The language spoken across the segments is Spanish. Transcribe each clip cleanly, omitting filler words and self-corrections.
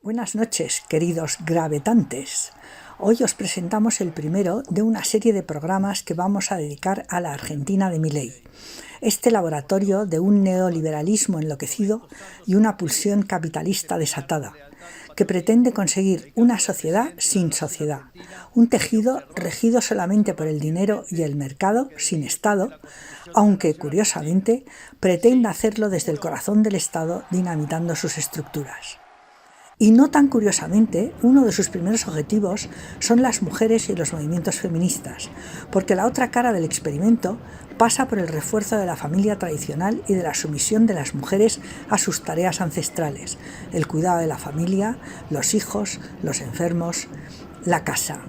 Buenas noches, queridos gravetantes. Hoy os presentamos el primero de una serie de programas que vamos a dedicar a la Argentina de Milei, este laboratorio de un neoliberalismo enloquecido y una pulsión capitalista desatada, que pretende conseguir una sociedad sin sociedad, un tejido regido solamente por el dinero y el mercado, sin Estado, aunque, curiosamente, pretende hacerlo desde el corazón del Estado, dinamitando sus estructuras. Y no tan curiosamente, uno de sus primeros objetivos son las mujeres y los movimientos feministas, porque la otra cara del experimento pasa por el refuerzo de la familia tradicional y de la sumisión de las mujeres a sus tareas ancestrales, el cuidado de la familia, los hijos, los enfermos, la casa.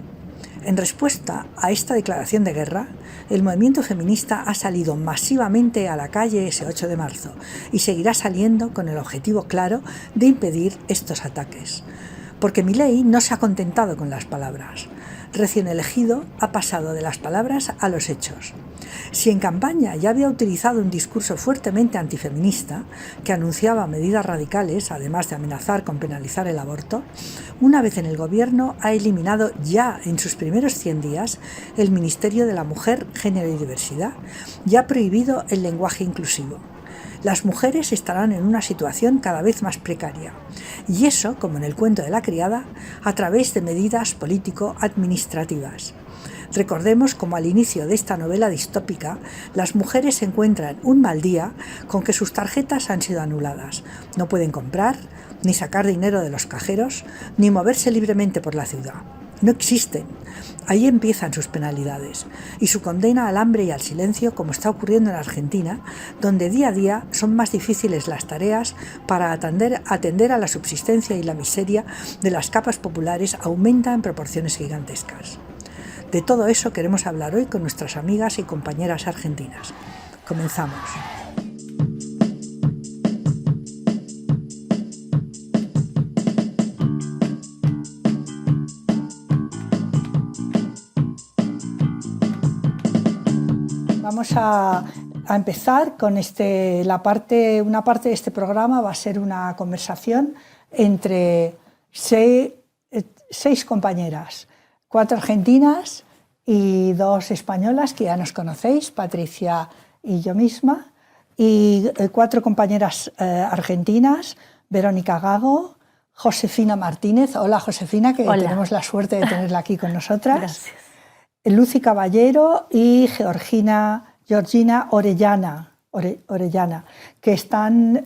En respuesta a esta declaración de guerra, el movimiento feminista ha salido masivamente a la calle ese 8 de marzo y seguirá saliendo con el objetivo claro de impedir estos ataques. Porque Milei no se ha contentado con las palabras. Recién elegido, ha pasado de las palabras a los hechos. Si en campaña ya había utilizado un discurso fuertemente antifeminista, que anunciaba medidas radicales, además de amenazar con penalizar el aborto, una vez en el gobierno ha eliminado ya en sus primeros 100 días el Ministerio de la Mujer, Género y Diversidad y ha prohibido el lenguaje inclusivo. Las mujeres estarán en una situación cada vez más precaria. Y eso, como en el cuento de la criada, a través de medidas político-administrativas. Recordemos cómo al inicio de esta novela distópica, las mujeres encuentran un mal día con que sus tarjetas han sido anuladas. No pueden comprar, ni sacar dinero de los cajeros, ni moverse libremente por la ciudad. No existen. Ahí empiezan sus penalidades y su condena al hambre y al silencio, como está ocurriendo en Argentina, donde día a día son más difíciles las tareas para atender a la subsistencia y la miseria de las capas populares aumenta en proporciones gigantescas. De todo eso queremos hablar hoy con nuestras amigas y compañeras argentinas. Comenzamos. Vamos a empezar con una parte de este programa va a ser una conversación entre seis compañeras, 4 argentinas y 2 españolas que ya nos conocéis, Patricia y yo misma, y 4 compañeras argentinas, Verónica Gago, Josefina Martínez. Hola Josefina, que Hola. Tenemos la suerte de tenerla aquí con nosotras. Gracias. Lucy Caballero y Georgina Orellana, que están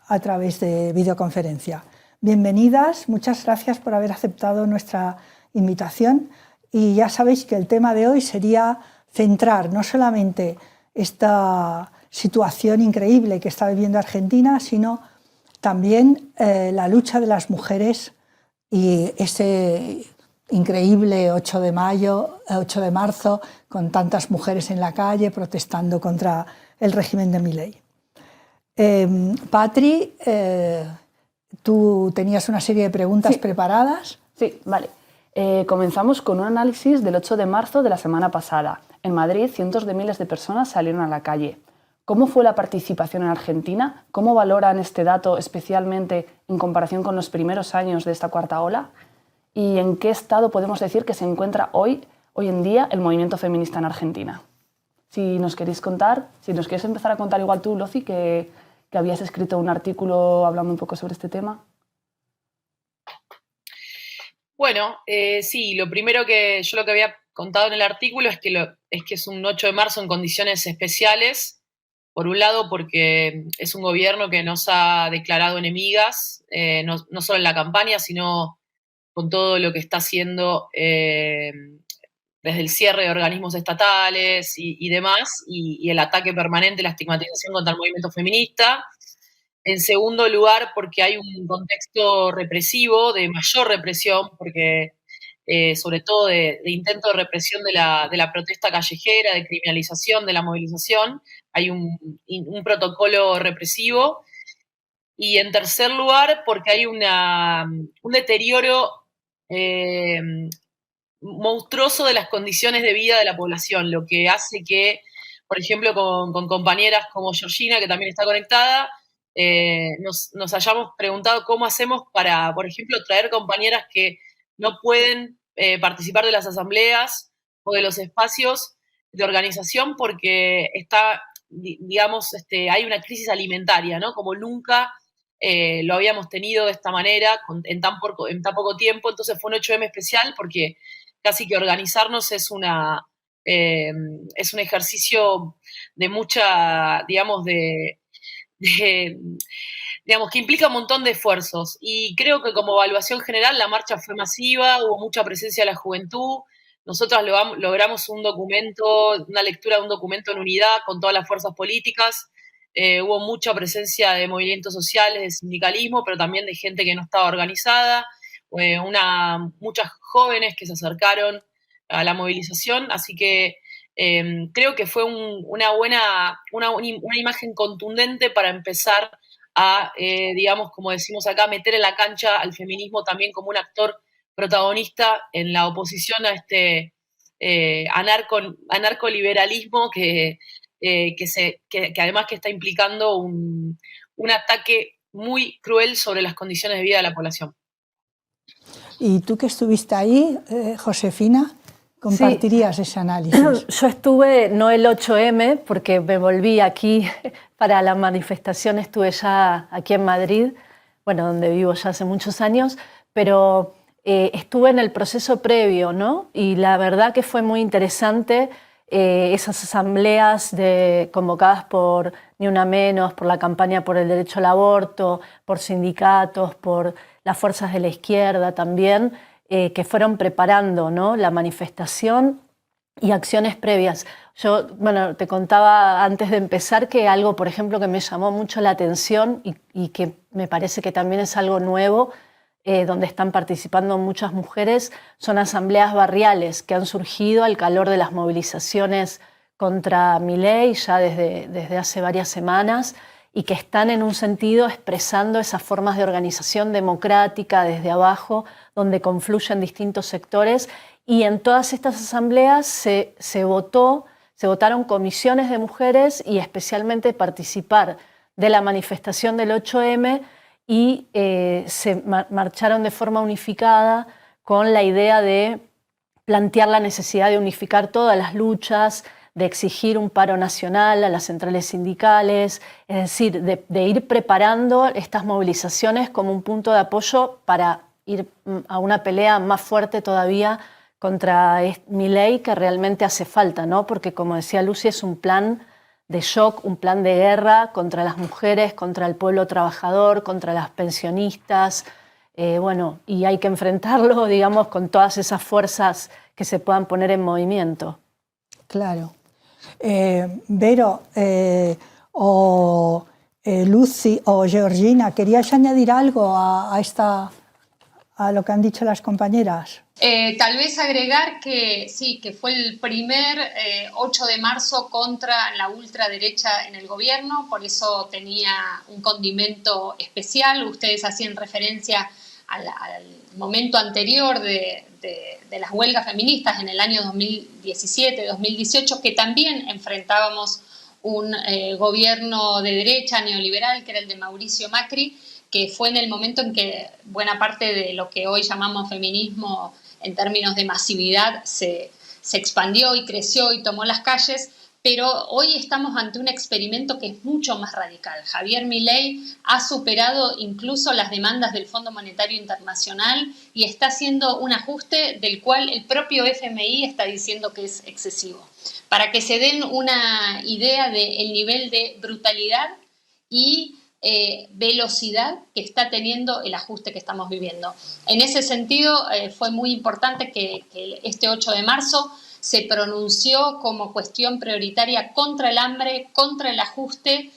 a través de videoconferencia. Bienvenidas, muchas gracias por haber aceptado nuestra invitación y ya sabéis que el tema de hoy sería centrar no solamente esta situación increíble que está viviendo Argentina, sino también la lucha de las mujeres y ese increíble 8 de marzo, con tantas mujeres en la calle protestando contra el régimen de Milei. Patri, tú tenías una serie de preguntas preparadas. Sí, vale. Comenzamos con un análisis del 8 de marzo de la semana pasada. En Madrid, cientos de miles de personas salieron a la calle. ¿Cómo fue la participación en Argentina? ¿Cómo valoran este dato, especialmente en comparación con los primeros años de esta cuarta ola? ¿Y en qué estado podemos decir que se encuentra hoy en día el movimiento feminista en Argentina? Si nos queréis contar, si nos quieres empezar a contar igual tú, Loci, que habías escrito un artículo hablando un poco sobre este tema. Bueno, sí, lo primero que yo lo que había contado en el artículo es que es un 8 de marzo en condiciones especiales. Por un lado, porque es un gobierno que nos ha declarado enemigas, no solo en la campaña, sino con todo lo que está haciendo desde el cierre de organismos estatales y demás, y el ataque permanente, la estigmatización contra el movimiento feminista. En segundo lugar, porque hay un contexto represivo, de mayor represión, porque sobre todo de intento de represión de la protesta callejera, de criminalización de la movilización, hay un protocolo represivo. Y en tercer lugar, porque hay un deterioro monstruoso de las condiciones de vida de la población, lo que hace que, por ejemplo, con compañeras como Georgina, que también está conectada, nos hayamos preguntado cómo hacemos para, por ejemplo, traer compañeras que no pueden participar de las asambleas o de los espacios de organización porque digamos, hay una crisis alimentaria, ¿no? Como nunca lo habíamos tenido de esta manera en tan poco tiempo. Entonces fue un 8M especial porque casi que organizarnos es un ejercicio de mucha, digamos, digamos, que implica un montón de esfuerzos. Y creo que como evaluación general la marcha fue masiva, hubo mucha presencia de la juventud. Nosotros logramos una lectura de un documento en unidad con todas las fuerzas políticas. Hubo mucha presencia de movimientos sociales, de sindicalismo, pero también de gente que no estaba organizada. Muchas jóvenes que se acercaron a la movilización, así que creo que fue una imagen contundente para empezar a, digamos, como decimos acá, meter en la cancha al feminismo también como un actor protagonista en la oposición a este anarcoliberalismo que además que está implicando un ataque muy cruel sobre las condiciones de vida de la población. ¿Y tú que estuviste ahí, Josefina, compartirías ese análisis? Yo estuve, no el 8M, porque me volví aquí para la manifestación, estuve ya aquí en Madrid, bueno, donde vivo ya hace muchos años, pero estuve en el proceso previo, ¿no? Y la verdad que fue muy interesante esas asambleas convocadas por Ni Una Menos, por la campaña por el derecho al aborto, por sindicatos, por las fuerzas de la izquierda también, que fueron preparando, ¿no?, la manifestación y acciones previas. Yo, bueno, te contaba antes de empezar que algo, por ejemplo, que me llamó mucho la atención y que me parece que también es algo nuevo, donde están participando muchas mujeres, son asambleas barriales que han surgido al calor de las movilizaciones contra Milei ya desde hace varias semanas y que están en un sentido expresando esas formas de organización democrática desde abajo, donde confluyen distintos sectores, y en todas estas asambleas se votaron comisiones de mujeres y especialmente participar de la manifestación del 8M y se marcharon de forma unificada con la idea de plantear la necesidad de unificar todas las luchas, de exigir un paro nacional a las centrales sindicales, es decir, de ir preparando estas movilizaciones como un punto de apoyo para ir a una pelea más fuerte todavía contra Milei, que realmente hace falta, ¿no? Porque, como decía Lucy, es un plan de shock, un plan de guerra contra las mujeres, contra el pueblo trabajador, contra las pensionistas, bueno, y hay que enfrentarlo, digamos, con todas esas fuerzas que se puedan poner en movimiento. Claro. Vero, Lucy o Georgina, ¿queríais añadir algo a lo que han dicho las compañeras? Tal vez agregar que sí, que fue el primer 8 de marzo contra la ultraderecha en el gobierno, por eso tenía un condimento especial. Ustedes hacían referencia al momento anterior de las huelgas feministas en el año 2017-2018, que también enfrentábamos un gobierno de derecha neoliberal, que era el de Mauricio Macri, que fue en el momento en que buena parte de lo que hoy llamamos feminismo en términos de masividad se expandió y creció y tomó las calles, pero hoy estamos ante un experimento que es mucho más radical. Javier Milei ha superado incluso las demandas del Fondo Monetario Internacional y está haciendo un ajuste del cual el propio FMI está diciendo que es excesivo. Para que se den una idea del nivel de brutalidad y velocidad que está teniendo el ajuste que estamos viviendo. En ese sentido, fue muy importante que este 8 de marzo se pronunció como cuestión prioritaria contra el hambre, contra el ajuste,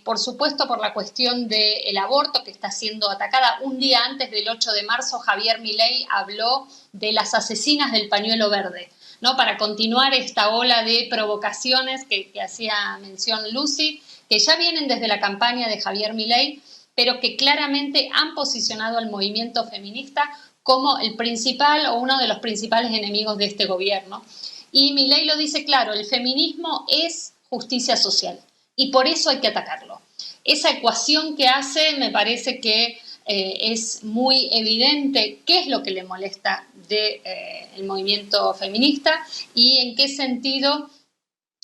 por supuesto por la cuestión del aborto que está siendo atacada. Un día antes del 8 de marzo, Javier Milei habló de las asesinas del pañuelo verde, ¿no? Para continuar esta ola de provocaciones que hacía mención Lucy, que ya vienen desde la campaña de Javier Milei, pero que claramente han posicionado al movimiento feminista como el principal o uno de los principales enemigos de este gobierno. Y Milei lo dice claro, el feminismo es justicia social y por eso hay que atacarlo. esa ecuación que hace me parece que es muy evidente qué es lo que le molesta del movimiento feminista y en qué sentido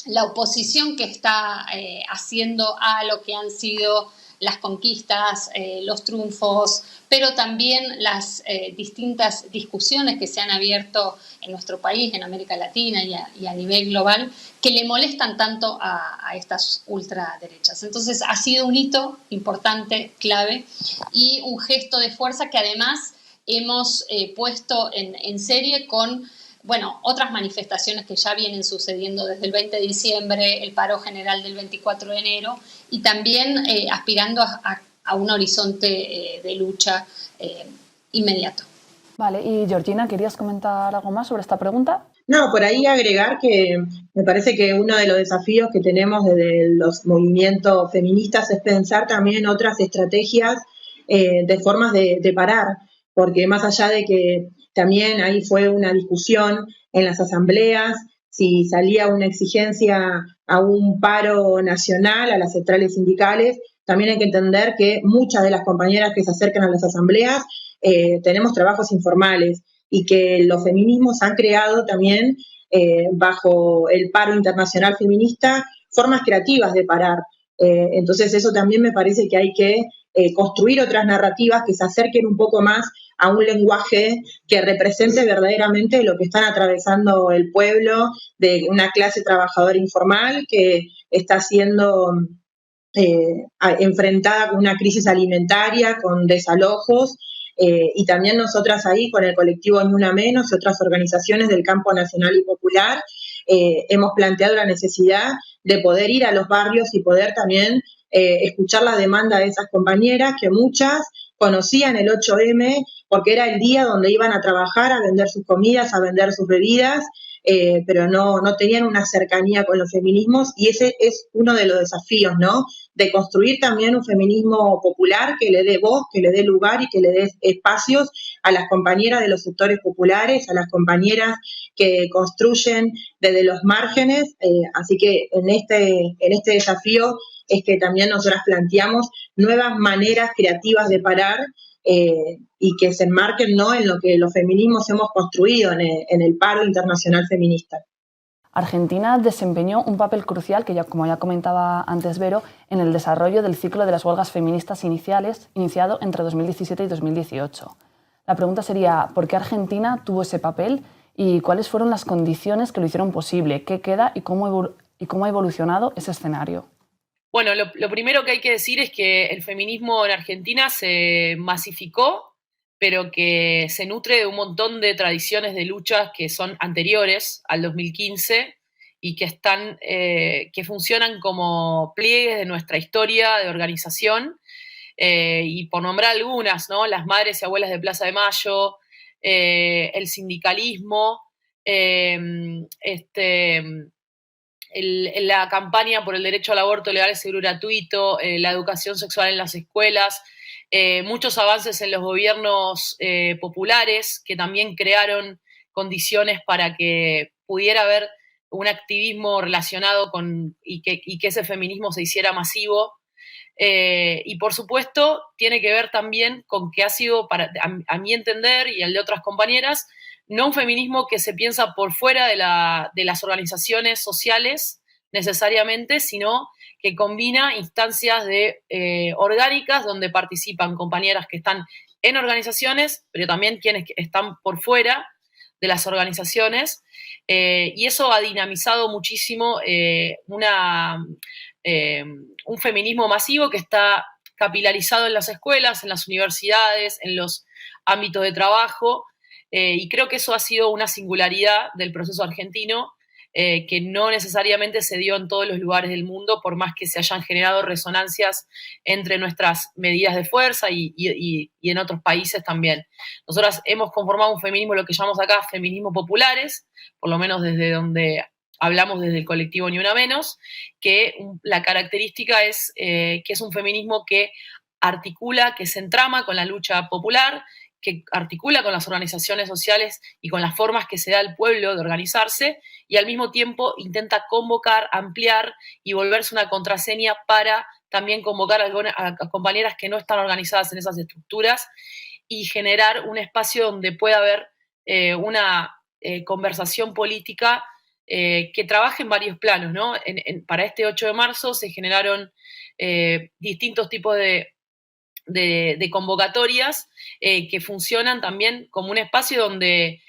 la oposición que está haciendo a lo que han sido las conquistas, los triunfos, pero también las distintas discusiones que se han abierto en nuestro país, en América Latina y a nivel global, que le molestan tanto a estas ultraderechas. Entonces ha sido un hito importante, clave, y un gesto de fuerza que además hemos puesto en serie con otras manifestaciones que ya vienen sucediendo desde el 20 de diciembre, el paro general del 24 de enero y también aspirando a un horizonte de lucha inmediato. Vale, y Georgina, ¿querías comentar algo más sobre esta pregunta? No, por ahí agregar que me parece que uno de los desafíos que tenemos desde los movimientos feministas es pensar también otras estrategias de formas de parar, porque más allá de que también ahí fue una discusión en las asambleas, si salía una exigencia a un paro nacional, a las centrales sindicales, también hay que entender que muchas de las compañeras que se acercan a las asambleas tenemos trabajos informales y que los feminismos han creado también, bajo el paro internacional feminista, formas creativas de parar. Entonces eso también me parece que hay que construir otras narrativas que se acerquen un poco más a un lenguaje que represente verdaderamente lo que están atravesando el pueblo, de una clase trabajadora informal que está siendo enfrentada con una crisis alimentaria, con desalojos, y también nosotras ahí con el colectivo Ni Una Menos y otras organizaciones del campo nacional y popular hemos planteado la necesidad de poder ir a los barrios y poder también escuchar la demanda de esas compañeras que muchas conocían el 8M porque era el día donde iban a trabajar, a vender sus comidas, a vender sus bebidas, pero no tenían una cercanía con los feminismos y ese es uno de los desafíos, ¿no? De construir también un feminismo popular que le dé voz, que le dé lugar y que le dé espacios a las compañeras de los sectores populares, a las compañeras que construyen desde los márgenes, así que en este desafío es que también nosotras planteamos nuevas maneras creativas de parar y que se enmarquen, ¿no?, en lo que los feminismos hemos construido en el paro internacional feminista. Argentina desempeñó un papel crucial, como ya comentaba antes Vero, en el desarrollo del ciclo de las huelgas feministas iniciado entre 2017 y 2018. La pregunta sería, ¿por qué Argentina tuvo ese papel y cuáles fueron las condiciones que lo hicieron posible? ¿Qué queda y cómo ha evolucionado ese escenario? Bueno, lo primero que hay que decir es que el feminismo en Argentina se masificó, pero que se nutre de un montón de tradiciones de luchas que son anteriores al 2015 y que funcionan como pliegues de nuestra historia de organización. Y por nombrar algunas, ¿no? Las madres y abuelas de Plaza de Mayo, el sindicalismo, la campaña por el derecho al aborto legal y seguro y gratuito, la educación sexual en las escuelas, muchos avances en los gobiernos populares que también crearon condiciones para que pudiera haber un activismo relacionado y que ese feminismo se hiciera masivo. Y por supuesto tiene que ver también con que ha sido, a mi entender y al de otras compañeras, no un feminismo que se piensa por fuera de las organizaciones sociales necesariamente, sino que combina instancias orgánicas donde participan compañeras que están en organizaciones, pero también quienes están por fuera de las organizaciones, y eso ha dinamizado muchísimo un feminismo masivo que está capilarizado en las escuelas, en las universidades, en los ámbitos de trabajo, y creo que eso ha sido una singularidad del proceso argentino, que no necesariamente se dio en todos los lugares del mundo, por más que se hayan generado resonancias entre nuestras medidas de fuerza y en otros países también. Nosotras hemos conformado un feminismo, lo que llamamos acá feminismo populares, por lo menos desde donde hablamos desde el colectivo Ni Una Menos, que la característica es que es un feminismo que articula, que se entrama con la lucha popular, que articula con las organizaciones sociales y con las formas que se da al pueblo de organizarse, y al mismo tiempo intenta convocar, ampliar y volverse una contraseña para también convocar a compañeras que no están organizadas en esas estructuras y generar un espacio donde pueda haber una conversación política que trabaje en varios planos, ¿no? Para este 8 de marzo se generaron distintos tipos de convocatorias que funcionan también como un espacio donde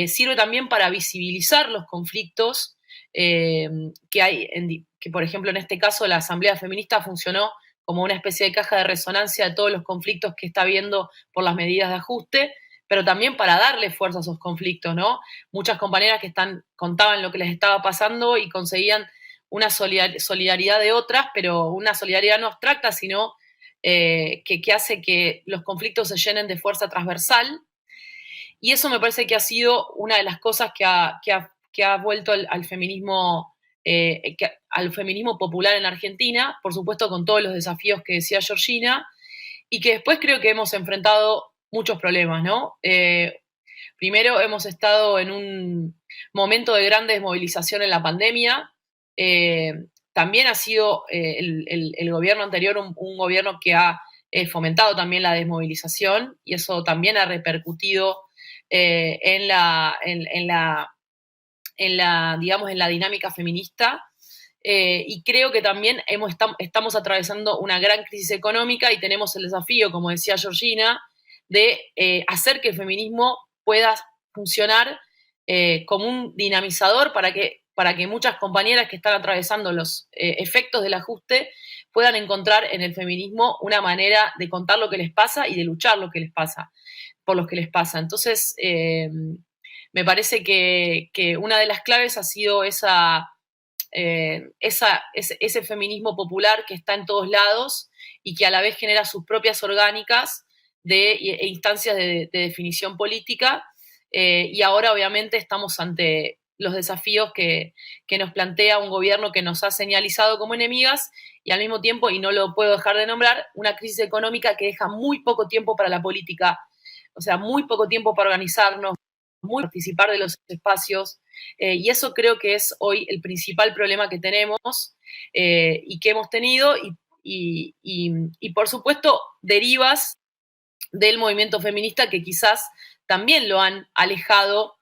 sirve también para visibilizar los conflictos que hay, que por ejemplo en este caso la Asamblea Feminista funcionó como una especie de caja de resonancia de todos los conflictos que está habiendo por las medidas de ajuste, pero también para darle fuerza a esos conflictos, ¿no? Muchas compañeras que contaban lo que les estaba pasando y conseguían una solidaridad de otras, pero una solidaridad no abstracta, sino que hace que los conflictos se llenen de fuerza transversal. Y eso me parece que ha sido una de las cosas que ha vuelto al feminismo popular en Argentina, por supuesto con todos los desafíos que decía Georgina, y que después creo que hemos enfrentado muchos problemas, ¿no? Primero hemos estado en un momento de gran desmovilización en la pandemia. También ha sido el gobierno anterior un gobierno que ha fomentado también la desmovilización y eso también ha repercutido en la dinámica feminista. Y creo que también estamos atravesando una gran crisis económica y tenemos el desafío, como decía Georgina, de hacer que el feminismo pueda funcionar como un dinamizador para que muchas compañeras que están atravesando los efectos del ajuste puedan encontrar en el feminismo una manera de contar lo que les pasa y de luchar por lo que les pasa. Entonces, me parece que una de las claves ha sido ese feminismo popular que está en todos lados y que a la vez genera sus propias orgánicas e instancias de definición política. Y ahora obviamente estamos ante los desafíos que nos plantea un gobierno que nos ha señalizado como enemigas y al mismo tiempo, y no lo puedo dejar de nombrar, una crisis económica que deja muy poco tiempo para la política, o sea, muy poco tiempo para organizarnos, muy participar de los espacios, y eso creo que es hoy el principal problema que tenemos y que hemos tenido y por supuesto derivas del movimiento feminista que quizás también lo han alejado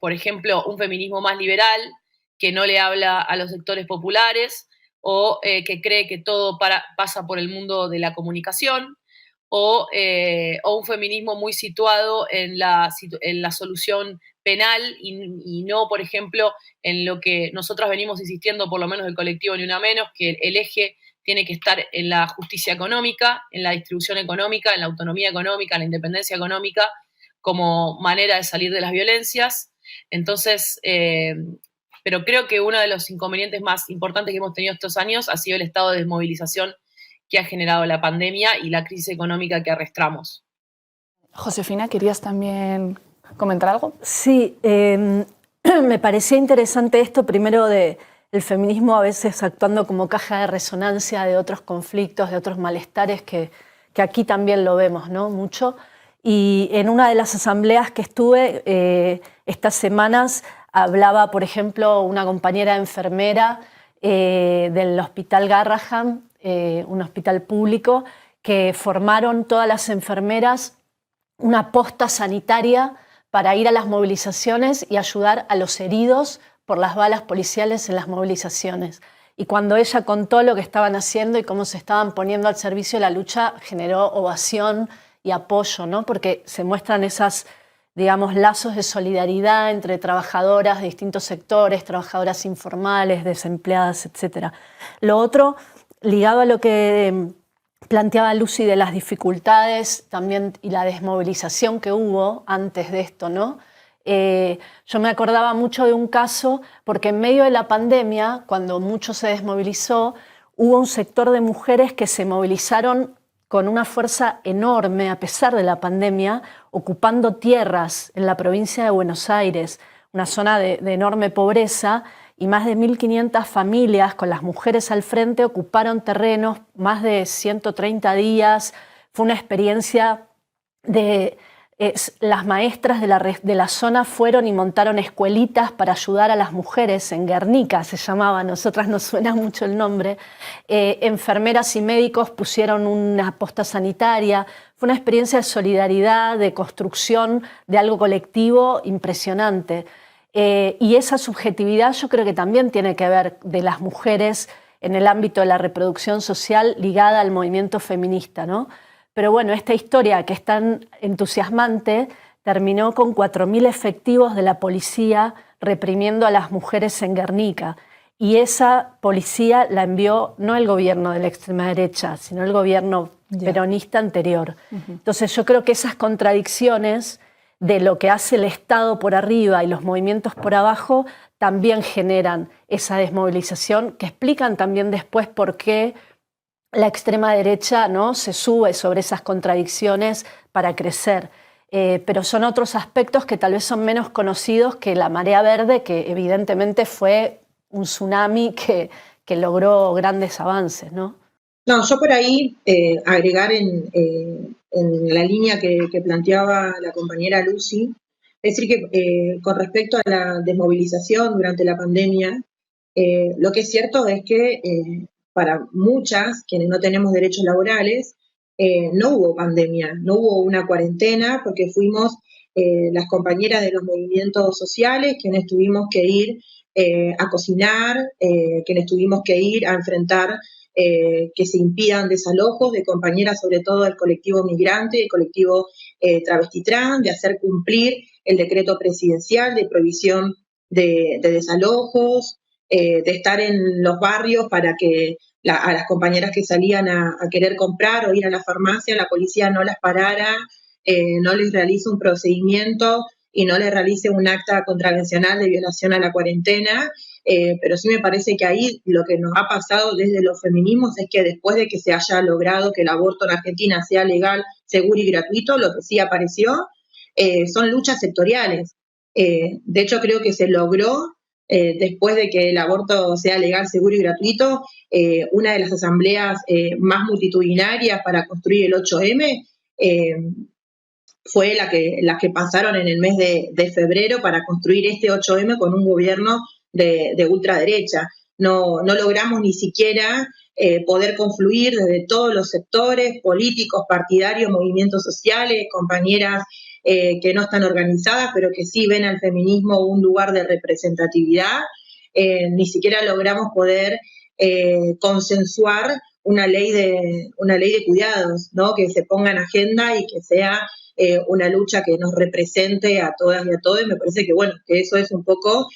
por ejemplo, un feminismo más liberal que no le habla a los sectores populares o que cree que todo pasa por el mundo de la comunicación o un feminismo muy situado en la solución penal y no, por ejemplo, en lo que nosotras venimos insistiendo, por lo menos del colectivo Ni Una Menos, que el eje tiene que estar en la justicia económica, en la distribución económica, en la autonomía económica, en la independencia económica, como manera de salir de las violencias. Entonces, pero creo que uno de los inconvenientes más importantes que hemos tenido estos años ha sido el estado de desmovilización que ha generado la pandemia y la crisis económica que arrastramos. Josefina, ¿querías también comentar algo? Sí, me parecía interesante esto, primero de el feminismo a veces actuando como caja de resonancia de otros conflictos, de otros malestares que aquí también lo vemos, ¿no? Mucho. Y en una de las asambleas que estuve estas semanas hablaba, por ejemplo, una compañera enfermera del Hospital Garrahan, un hospital público, que formaron todas las enfermeras una posta sanitaria para ir a las movilizaciones y ayudar a los heridos por las balas policiales en las movilizaciones. Y cuando ella contó lo que estaban haciendo y cómo se estaban poniendo al servicio de la lucha, generó ovación y apoyo, ¿no? Porque se muestran esas, digamos, lazos de solidaridad entre trabajadoras de distintos sectores, trabajadoras informales, desempleadas, etc. Lo otro, ligado a lo que planteaba Lucy de las dificultades también y la desmovilización que hubo antes de esto, ¿no? Yo me acordaba mucho de un caso, porque en medio de la pandemia, cuando mucho se desmovilizó, hubo un sector de mujeres que se movilizaron con una fuerza enorme, a pesar de la pandemia, ocupando tierras en la provincia de Buenos Aires, una zona de enorme pobreza, y más de 1.500 familias, con las mujeres al frente, ocuparon terrenos más de 130 días. Fue una experiencia de las maestras de la zona fueron y montaron escuelitas para ayudar a las mujeres en Guernica, se llamaba, a nosotras nos suena mucho el nombre. Enfermeras y médicos pusieron una posta sanitaria. Fue una experiencia de solidaridad, de construcción de algo colectivo impresionante. Y esa subjetividad yo creo que también tiene que ver de las mujeres en el ámbito de la reproducción social ligada al movimiento feminista, ¿no? Pero bueno, esta historia que es tan entusiasmante terminó con 4.000 efectivos de la policía reprimiendo a las mujeres en Guernica. Y esa policía la envió no el gobierno de la extrema derecha, sino el gobierno peronista anterior. Entonces yo creo que esas contradicciones de lo que hace el Estado por arriba y los movimientos por abajo también generan esa desmovilización, que explican también después por qué la extrema derecha, ¿no?, se sube sobre esas contradicciones para crecer. Pero son otros aspectos que tal vez son menos conocidos que la marea verde, que evidentemente fue un tsunami que logró grandes avances, ¿no? No, yo por ahí agregar en la línea que planteaba la compañera Lucy, es decir que con respecto a la desmovilización durante la pandemia, lo que es cierto es que para muchas, quienes no tenemos derechos laborales, no hubo pandemia, no hubo una cuarentena, porque fuimos las compañeras de los movimientos sociales quienes tuvimos que ir a cocinar, quienes tuvimos que ir a enfrentar que se impidan desalojos de compañeras, sobre todo del colectivo migrante, del colectivo travesti trans, de hacer cumplir el decreto presidencial de prohibición de desalojos, de estar en los barrios para que a las compañeras que salían a querer comprar o ir a la farmacia, la policía no las parara, no les realice un procedimiento y no les realice un acta contravencional de violación a la cuarentena. Pero sí me parece que ahí lo que nos ha pasado desde los feminismos es que después de que se haya logrado que el aborto en Argentina sea legal, seguro y gratuito, lo que sí apareció son luchas sectoriales. De hecho, creo que se logró, después de que el aborto sea legal, seguro y gratuito, una de las asambleas más multitudinarias para construir el 8M, fue las que pasaron en el mes de febrero para construir este 8M con un gobierno de ultraderecha. No logramos ni siquiera poder confluir desde todos los sectores políticos, partidarios, movimientos sociales, compañeras que no están organizadas, pero que sí ven al feminismo un lugar de representatividad. Ni siquiera logramos poder consensuar una ley de cuidados, ¿no?, que se ponga en agenda y que sea una lucha que nos represente a todas y a todos. Y me parece que, bueno, que eso es un poco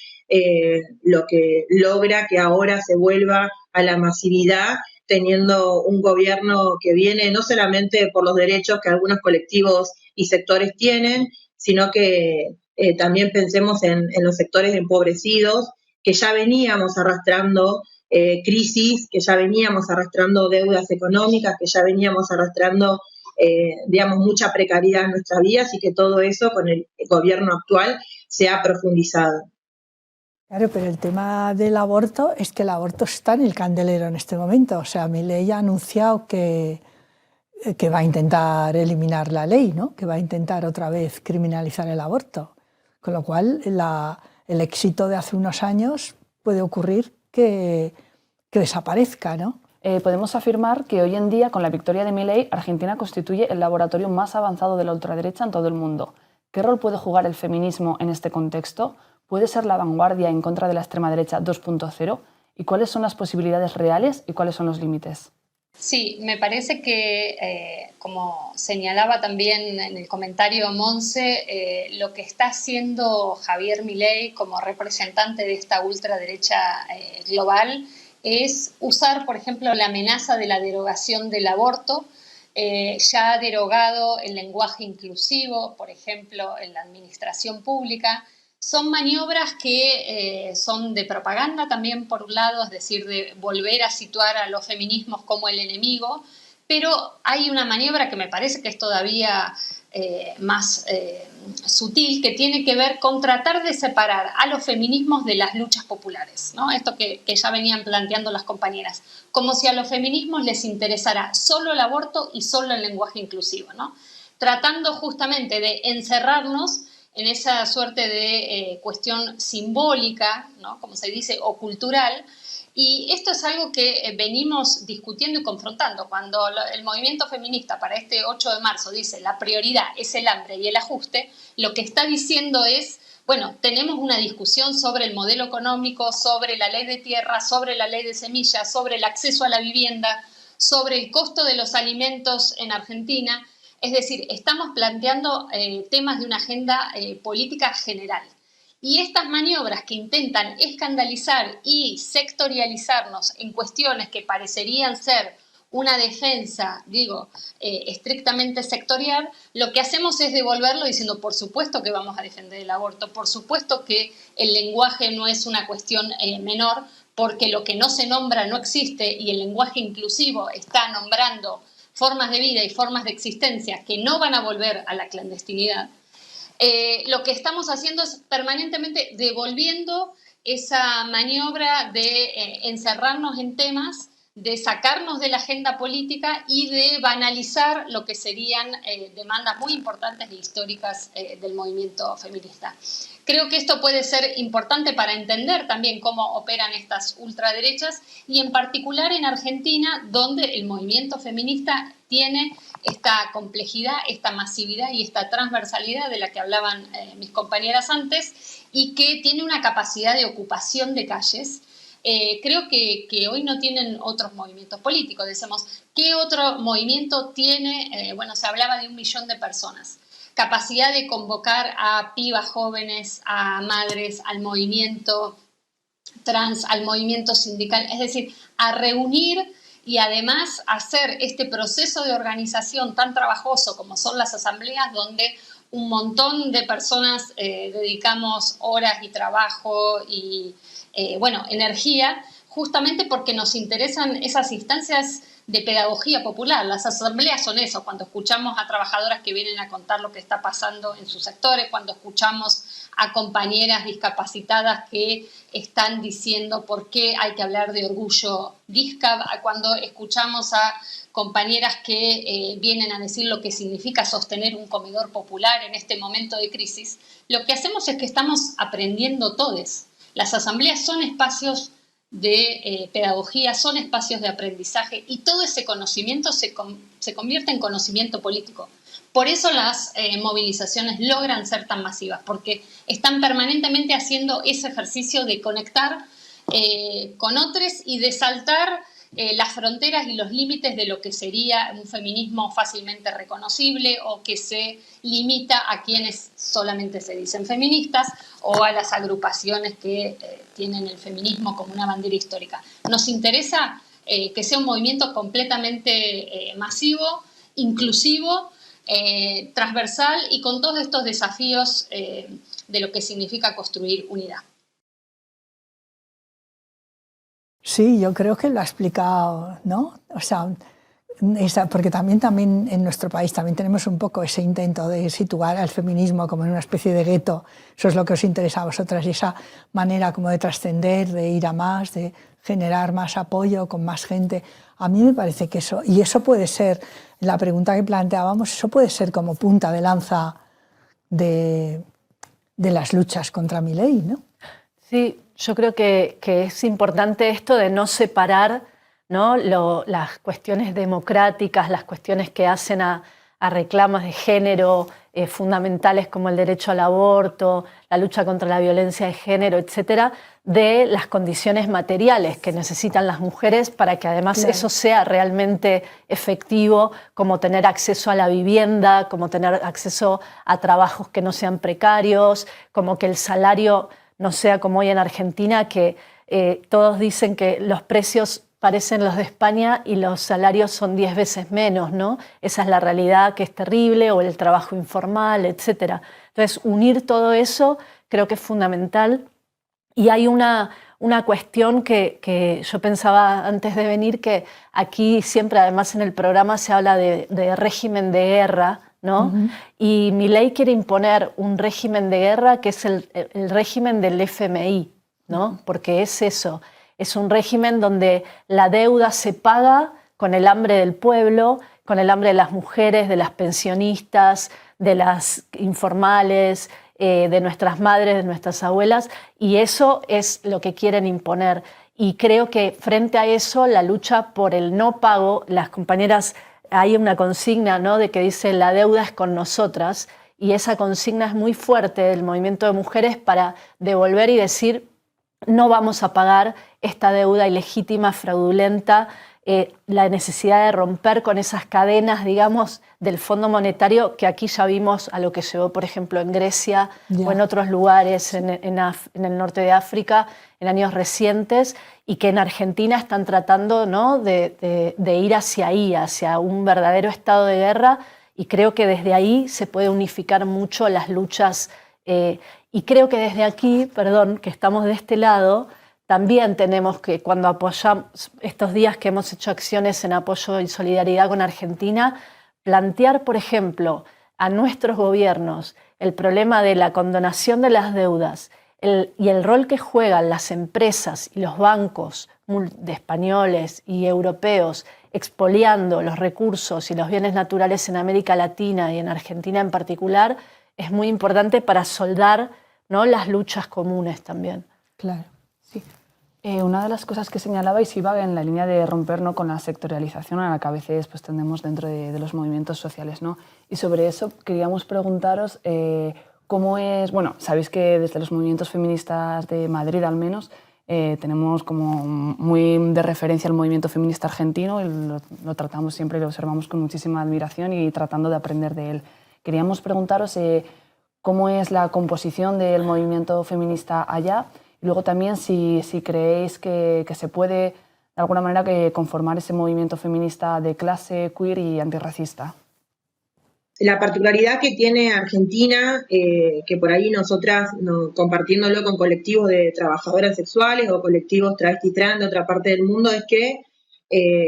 lo que logra que ahora se vuelva a la masividad, teniendo un gobierno que viene no solamente por los derechos que algunos colectivos y sectores tienen, sino que también pensemos en los sectores empobrecidos, que ya veníamos arrastrando crisis, que ya veníamos arrastrando deudas económicas, que ya veníamos arrastrando digamos, mucha precariedad en nuestras vidas, y que todo eso con el gobierno actual se ha profundizado. Claro, pero el tema del aborto es que el aborto está en el candelero en este momento. O sea, Milei ha anunciado que va a intentar eliminar la ley, ¿no?, que va a intentar otra vez criminalizar el aborto. Con lo cual, el éxito de hace unos años puede ocurrir que desaparezca, ¿no? Podemos afirmar que hoy en día, con la victoria de Milei, Argentina constituye el laboratorio más avanzado de la ultraderecha en todo el mundo. ¿Qué rol puede jugar el feminismo en este contexto? ¿Puede ser la vanguardia en contra de la extrema derecha 2.0? ¿Y cuáles son las posibilidades reales y cuáles son los límites? Sí, me parece que, como señalaba también en el comentario Monse, lo que está haciendo Javier Milei como representante de esta ultraderecha global es usar, por ejemplo, la amenaza de la derogación del aborto. Ya ha derogado el lenguaje inclusivo, por ejemplo, en la administración pública. Son maniobras que son de propaganda también, por un lado, es decir, de volver a situar a los feminismos como el enemigo, pero hay una maniobra que me parece que es todavía más sutil, que tiene que ver con tratar de separar a los feminismos de las luchas populares, ¿no? Esto que ya venían planteando las compañeras, como si a los feminismos les interesara solo el aborto y solo el lenguaje inclusivo, ¿no? tratando justamente de encerrarnos en esa suerte de cuestión simbólica, ¿no? Como se dice, o cultural. Y esto es algo que venimos discutiendo y confrontando. Cuando el movimiento feminista para este 8 de marzo dice la prioridad es el hambre y el ajuste, lo que está diciendo es, bueno, tenemos una discusión sobre el modelo económico, sobre la ley de tierra, sobre la ley de semillas, sobre el acceso a la vivienda, sobre el costo de los alimentos en Argentina. Es decir, estamos planteando temas de una agenda política general. Y estas maniobras que intentan escandalizar y sectorializarnos en cuestiones que parecerían ser una defensa, estrictamente sectorial, lo que hacemos es devolverlo diciendo, por supuesto que vamos a defender el aborto, por supuesto que el lenguaje no es una cuestión menor, porque lo que no se nombra no existe y el lenguaje inclusivo está nombrando formas de vida y formas de existencia que no van a volver a la clandestinidad. Lo que estamos haciendo es permanentemente devolviendo esa maniobra de encerrarnos en temas, de sacarnos de la agenda política y de banalizar lo que serían demandas muy importantes e históricas del movimiento feminista. Creo que esto puede ser importante para entender también cómo operan estas ultraderechas y en particular en Argentina, donde el movimiento feminista tiene esta complejidad, esta masividad y esta transversalidad de la que hablaban mis compañeras antes y que tiene una capacidad de ocupación de calles. Creo que hoy no tienen otros movimientos políticos. Decimos, ¿qué otro movimiento tiene? Se hablaba de 1 millón de personas. Capacidad de convocar a pibas jóvenes, a madres, al movimiento trans, al movimiento sindical, es decir, a reunir y además hacer este proceso de organización tan trabajoso como son las asambleas, donde un montón de personas dedicamos horas y trabajo y energía, justamente porque nos interesan esas instancias de pedagogía popular. Las asambleas son eso, cuando escuchamos a trabajadoras que vienen a contar lo que está pasando en sus sectores, cuando escuchamos a compañeras discapacitadas que están diciendo por qué hay que hablar de orgullo discap, cuando escuchamos a compañeras que vienen a decir lo que significa sostener un comedor popular en este momento de crisis, lo que hacemos es que estamos aprendiendo todos. Las asambleas son espacios de pedagogía, son espacios de aprendizaje y todo ese conocimiento se convierte en conocimiento político. Por eso las movilizaciones logran ser tan masivas, porque están permanentemente haciendo ese ejercicio de conectar con otros y de saltar las fronteras y los límites de lo que sería un feminismo fácilmente reconocible o que se limita a quienes solamente se dicen feministas o a las agrupaciones que tienen el feminismo como una bandera histórica. Nos interesa que sea un movimiento completamente masivo, inclusivo, transversal y con todos estos desafíos de lo que significa construir unidad. Sí, yo creo que lo ha explicado, ¿no? O sea, porque también en nuestro país también tenemos un poco ese intento de situar al feminismo como en una especie de gueto. Eso es lo que os interesa a vosotras, y esa manera como de trascender, de ir a más, de generar más apoyo con más gente. A mí me parece que eso, y eso puede ser, la pregunta que planteábamos, eso puede ser como punta de lanza de las luchas contra Milei, ¿no? Sí, yo creo que es importante esto de no separar, ¿no? Las cuestiones democráticas, las cuestiones que hacen a reclamos de género fundamentales como el derecho al aborto, la lucha contra la violencia de género, etcétera, de las condiciones materiales que necesitan las mujeres para que además eso sea realmente efectivo, como tener acceso a la vivienda, como tener acceso a trabajos que no sean precarios, como que el salario no sea como hoy en Argentina, que todos dicen que los precios parecen los de España y los salarios son 10 veces menos, ¿no? Esa es la realidad, que es terrible, o el trabajo informal, etc. Entonces, unir todo eso creo que es fundamental. Y hay una cuestión que yo pensaba antes de venir, que aquí siempre, además en el programa, se habla de régimen de guerra, ¿no? Uh-huh. Y Milei quiere imponer un régimen de guerra que es el régimen del FMI, ¿no? Uh-huh. Porque es eso, es un régimen donde la deuda se paga con el hambre del pueblo, con el hambre de las mujeres, de las pensionistas, de las informales, de nuestras madres, de nuestras abuelas, y eso es lo que quieren imponer. Y creo que frente a eso, la lucha por el no pago, las compañeras, hay una consigna, ¿no?, de que dice la deuda es con nosotras, y esa consigna es muy fuerte del movimiento de mujeres para devolver y decir no vamos a pagar esta deuda ilegítima, fraudulenta, la necesidad de romper con esas cadenas, digamos, del Fondo Monetario que aquí ya vimos a lo que llevó, por ejemplo, en Grecia o en otros lugares en el norte de África en años recientes, y que en Argentina están tratando, ¿no?, de ir hacia ahí, hacia un verdadero estado de guerra, y creo que desde ahí se puede unificar mucho las luchas. Y creo que desde aquí, perdón, que estamos de este lado, también tenemos que, cuando apoyamos estos días que hemos hecho acciones en apoyo y solidaridad con Argentina, plantear, por ejemplo, a nuestros gobiernos el problema de la condonación de las deudas y el rol que juegan las empresas y los bancos de españoles y europeos expoliando los recursos y los bienes naturales en América Latina y en Argentina en particular, es muy importante para soldar, ¿no?, las luchas comunes también. Claro, sí. Una de las cosas que señalabais iba en la línea de romper, ¿no?, con la sectorialización a la que a veces pues, tendemos dentro de los movimientos sociales, ¿no? Y sobre eso queríamos preguntaros cómo es... Bueno, sabéis que desde los movimientos feministas de Madrid, al menos, tenemos como muy de referencia el movimiento feminista argentino, y lo tratamos siempre y lo observamos con muchísima admiración y tratando de aprender de él. Queríamos preguntaros cómo es la composición del movimiento feminista allá, y luego también si creéis que se puede de alguna manera conformar ese movimiento feminista de clase, queer y antirracista. La particularidad que tiene Argentina, que por ahí nosotras, compartiéndolo con colectivos de trabajadoras sexuales o colectivos travesti trans de otra parte del mundo, es que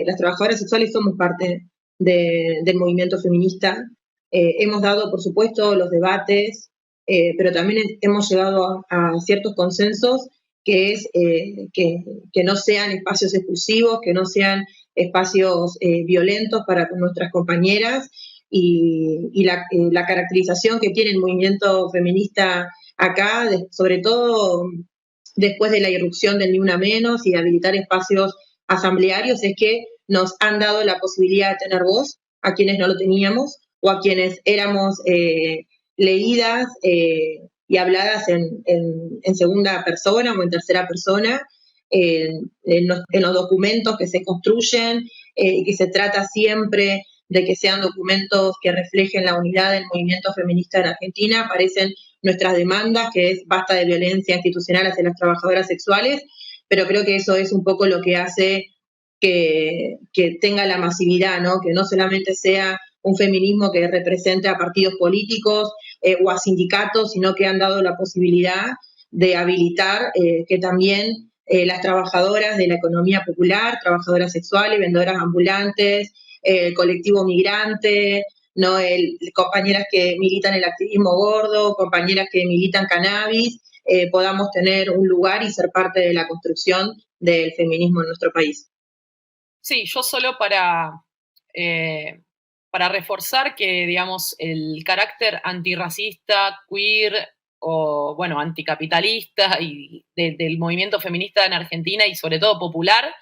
las trabajadoras sexuales somos parte del movimiento feminista. Hemos dado, por supuesto, los debates, pero también hemos llegado a ciertos consensos, que es que no sean espacios exclusivos, que no sean espacios violentos para nuestras compañeras, y la caracterización que tiene el movimiento feminista acá, sobre todo después de la irrupción del Ni Una Menos y de habilitar espacios asamblearios, es que nos han dado la posibilidad de tener voz a quienes no lo teníamos, o a quienes éramos leídas y habladas en segunda persona o en tercera persona, en los documentos que se construyen, y que se trata siempre de que sean documentos que reflejen la unidad del movimiento feminista en Argentina. Aparecen nuestras demandas, que es basta de violencia institucional hacia las trabajadoras sexuales, pero creo que eso es un poco lo que hace que tenga la masividad, ¿no? Que no solamente sea un feminismo que represente a partidos políticos o a sindicatos, sino que han dado la posibilidad de habilitar que también las trabajadoras de la economía popular, trabajadoras sexuales, vendedoras ambulantes, el colectivo migrante, ¿no? Compañeras que militan el activismo gordo, compañeras que militan cannabis, podamos tener un lugar y ser parte de la construcción del feminismo en nuestro país. Sí, yo solo para reforzar que, digamos, el carácter antirracista, queer o, bueno, anticapitalista y del movimiento feminista en Argentina y sobre todo popular,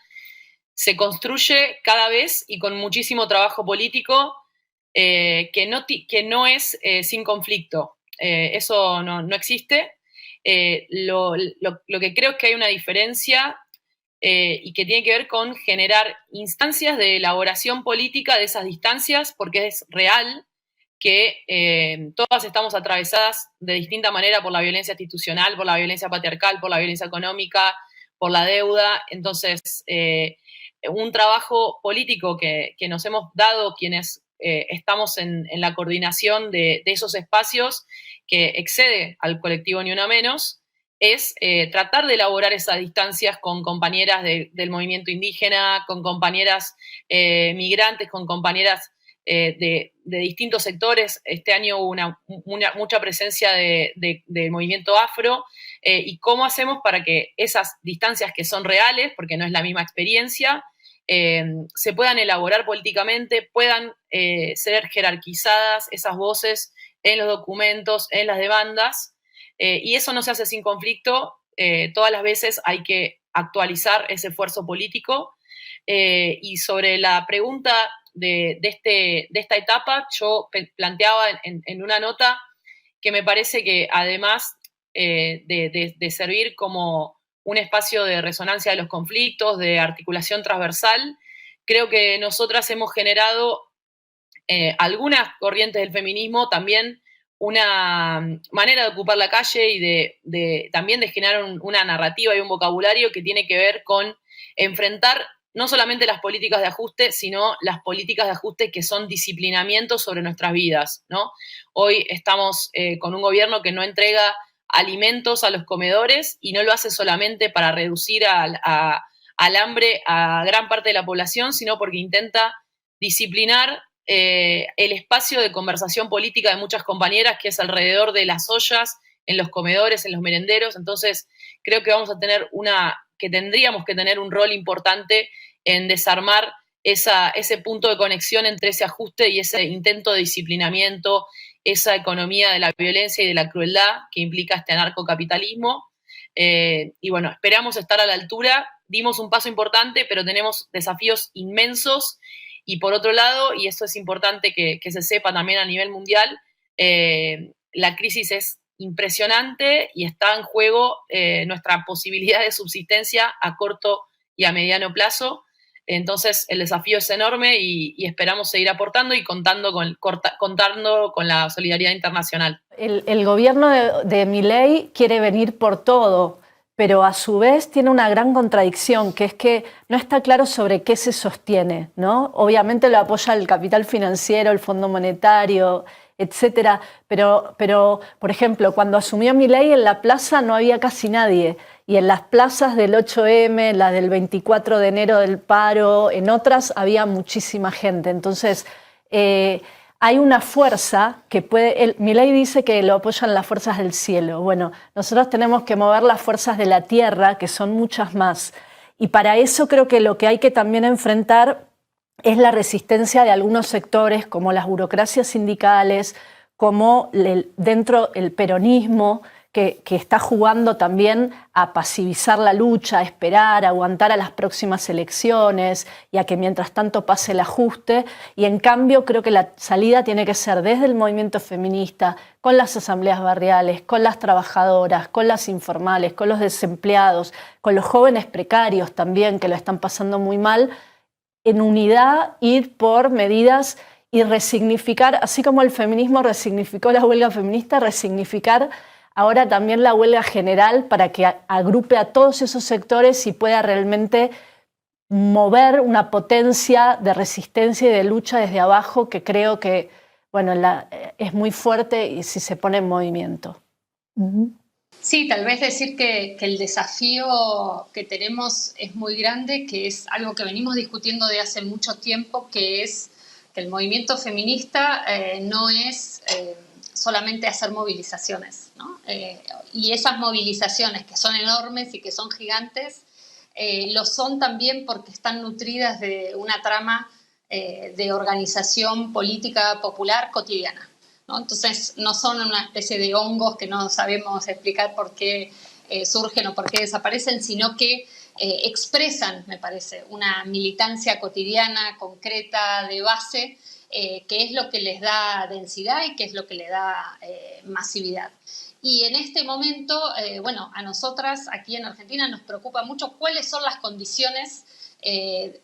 se construye cada vez y con muchísimo trabajo político que no es sin conflicto. Eso no existe. Lo que creo es que hay una diferencia y que tiene que ver con generar instancias de elaboración política de esas distancias, porque es real que todas estamos atravesadas de distinta manera por la violencia institucional, por la violencia patriarcal, por la violencia económica, por la deuda. Entonces, un trabajo político que nos hemos dado quienes estamos en la coordinación de esos espacios, que excede al colectivo Ni Una Menos, es tratar de elaborar esas distancias con compañeras del movimiento indígena, con compañeras migrantes, con compañeras de distintos sectores. Este año hubo mucha presencia del movimiento afro, y cómo hacemos para que esas distancias que son reales, porque no es la misma experiencia, se puedan elaborar políticamente, puedan ser jerarquizadas esas voces en los documentos, en las demandas, y eso no se hace sin conflicto. Todas las veces hay que actualizar ese esfuerzo político. Y sobre la pregunta de esta etapa, yo planteaba en una nota que me parece que además de servir como un espacio de resonancia de los conflictos, de articulación transversal, creo que nosotras hemos generado algunas corrientes del feminismo también una manera de ocupar la calle y también de generar una narrativa y un vocabulario que tiene que ver con enfrentar no solamente las políticas de ajuste, sino las políticas de ajuste que son disciplinamientos sobre nuestras vidas, ¿no? Hoy estamos con un gobierno que no entrega alimentos a los comedores y no lo hace solamente para reducir al hambre a gran parte de la población, sino porque intenta disciplinar el espacio de conversación política de muchas compañeras, que es alrededor de las ollas, en los comedores, en los merenderos. Entonces, creo que tendríamos que tener un rol importante en desarmar ese punto de conexión entre ese ajuste y ese intento de disciplinamiento, esa economía de la violencia y de la crueldad que implica este anarcocapitalismo. Y bueno, esperamos estar a la altura. Dimos un paso importante, pero tenemos desafíos inmensos. Y por otro lado, y esto es importante que se sepa también a nivel mundial, la crisis es impresionante y está en juego nuestra posibilidad de subsistencia a corto y a mediano plazo. Entonces el desafío es enorme y esperamos seguir aportando y contando con la solidaridad internacional. El gobierno de Milei quiere venir por todo, pero a su vez tiene una gran contradicción, que es que no está claro sobre qué se sostiene, ¿no? Obviamente lo apoya el capital financiero, el Fondo Monetario, etcétera, pero por ejemplo, cuando asumió Milei, en la plaza no había casi nadie, y en las plazas del 8M, la del 24 de enero del paro, en otras había muchísima gente. Entonces, hay una fuerza que puede... Milei dice que lo apoyan las fuerzas del cielo. Bueno, nosotros tenemos que mover las fuerzas de la tierra, que son muchas más. Y para eso creo que lo que hay que también enfrentar es la resistencia de algunos sectores, como las burocracias sindicales, como dentro el peronismo, que está jugando también a pasivizar la lucha, a esperar, a aguantar a las próximas elecciones y a que mientras tanto pase el ajuste. Y en cambio creo que la salida tiene que ser desde el movimiento feminista, con las asambleas barriales, con las trabajadoras, con las informales, con los desempleados, con los jóvenes precarios también, que lo están pasando muy mal, en unidad ir por medidas y resignificar, así como el feminismo resignificó la huelga feminista, resignificar ahora también la huelga general para que agrupe a todos esos sectores y pueda realmente mover una potencia de resistencia y de lucha desde abajo que creo que bueno, es muy fuerte y si se pone en movimiento. Sí, tal vez decir que el desafío que tenemos es muy grande, que es algo que venimos discutiendo de hace mucho tiempo, que es que el movimiento feminista no es solamente hacer movilizaciones, ¿no? Y esas movilizaciones que son enormes y que son gigantes, lo son también porque están nutridas de una trama de organización política popular cotidiana, ¿no? Entonces no son una especie de hongos que no sabemos explicar por qué surgen o por qué desaparecen, sino que expresan, me parece, una militancia cotidiana, concreta, de base, que es lo que les da densidad y que es lo que le da masividad. Y en este momento, bueno, a nosotras aquí en Argentina nos preocupa mucho cuáles son las condiciones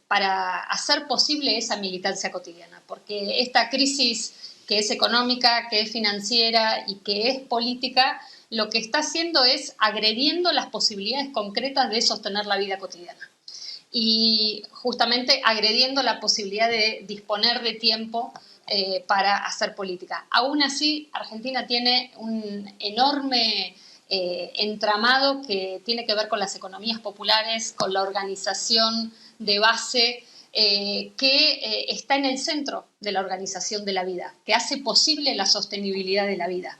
para hacer posible esa militancia cotidiana, porque esta crisis que es económica, que es financiera y que es política, lo que está haciendo es agrediendo las posibilidades concretas de sostener la vida cotidiana. Y justamente agrediendo la posibilidad de disponer de tiempo para hacer política. Aún así, Argentina tiene un enorme entramado que tiene que ver con las economías populares, con la organización de base, que está en el centro de la organización de la vida, que hace posible la sostenibilidad de la vida.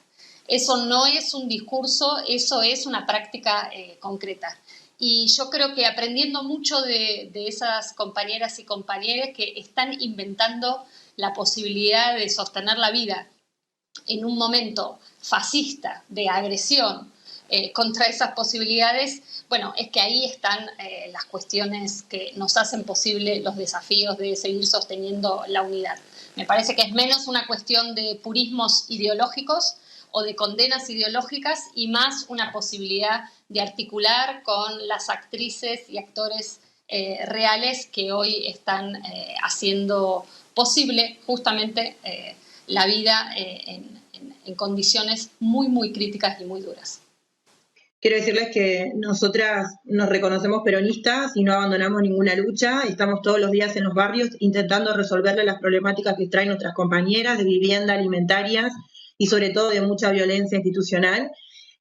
Eso no es un discurso, eso es una práctica concreta. Y yo creo que aprendiendo mucho de esas compañeras y compañeros que están inventando la posibilidad de sostener la vida en un momento fascista de agresión contra esas posibilidades, bueno, es que ahí están las cuestiones que nos hacen posible los desafíos de seguir sosteniendo la unidad. Me parece que es menos una cuestión de purismos ideológicos o de condenas ideológicas y más una posibilidad de articular con las actrices y actores reales que hoy están haciendo posible justamente la vida en condiciones muy, muy críticas y muy duras. Quiero decirles que nosotras nos reconocemos peronistas y no abandonamos ninguna lucha. Estamos todos los días en los barrios intentando resolverle las problemáticas que traen nuestras compañeras de vivienda, alimentarias y sobre todo de mucha violencia institucional.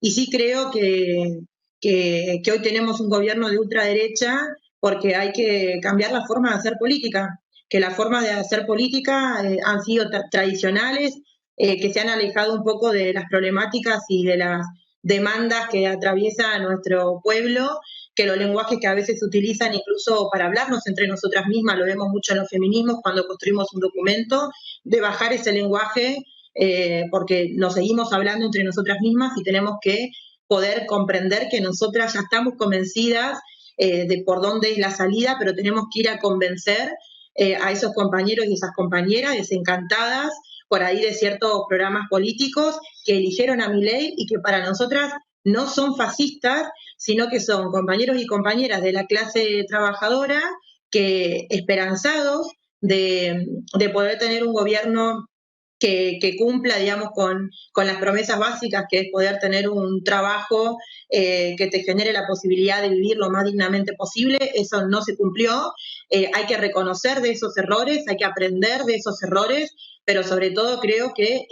Y sí creo que hoy tenemos un gobierno de ultraderecha porque hay que cambiar la forma de hacer política, que las formas de hacer política han sido tradicionales, que se han alejado un poco de las problemáticas y de las demandas que atraviesa a nuestro pueblo, que los lenguajes que a veces se utilizan incluso para hablarnos entre nosotras mismas, lo vemos mucho en los feminismos cuando construimos un documento, de bajar ese lenguaje porque nos seguimos hablando entre nosotras mismas y tenemos que poder comprender que nosotras ya estamos convencidas de por dónde es la salida, pero tenemos que ir a convencer a esos compañeros y esas compañeras desencantadas por ahí de ciertos programas políticos que eligieron a Milei y que para nosotras no son fascistas, sino que son compañeros y compañeras de la clase trabajadora que esperanzados de poder tener un gobierno que cumpla, digamos, con las promesas básicas, que es poder tener un trabajo que te genere la posibilidad de vivir lo más dignamente posible. Eso no se cumplió. Hay que reconocer de esos errores, hay que aprender de esos errores, pero sobre todo creo que